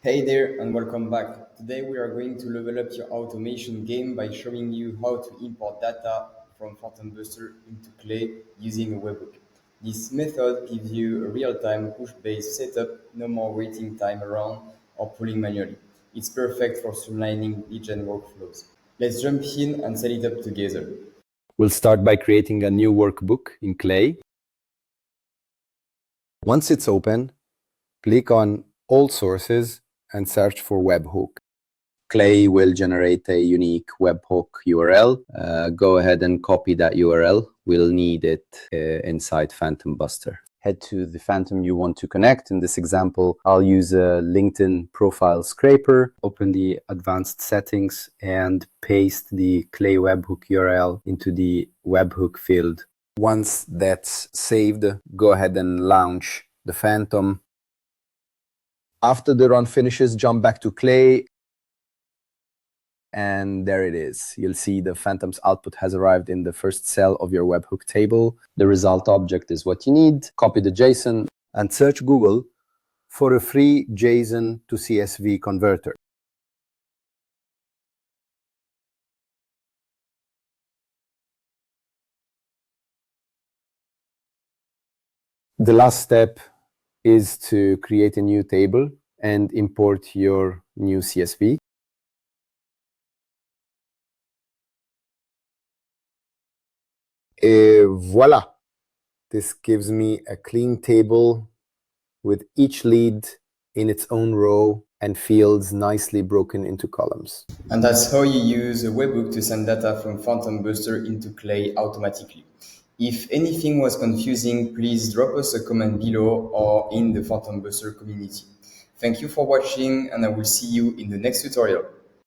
Hey there and welcome back. Today we are going to level up your automation game by showing you how to import data from PhantomBuster into Clay using a webhook. This method gives you a real-time push-based setup, no more waiting time around or pulling manually. It's perfect for streamlining lead gen workflows. Let's jump in and set it up together. We'll start by creating a new workbook in Clay. Once it's open, click on All Sources and search for Webhook. Clay will generate a unique webhook URL. Go ahead and copy that URL. We'll need it inside PhantomBuster. Head to the Phantom you want to connect. In this example, I'll use a LinkedIn profile scraper. Open the advanced settings and paste the Clay webhook URL into the webhook field. Once that's saved, go ahead and launch the Phantom. After the run finishes, jump back to Clay. And there it is. You'll see the Phantom's output has arrived in the first cell of your webhook table. The result object is what you need. Copy the JSON and search Google for a free JSON to CSV converter. The last step is to create a new table and import your new CSV. Voila! This gives me a clean table with each lead in its own row and fields nicely broken into columns. And that's how you use a webhook to send data from PhantomBuster into Clay automatically. If anything was confusing, please drop us a comment below or in the PhantomBuster community. Thank you for watching, and I will see you in the next tutorial.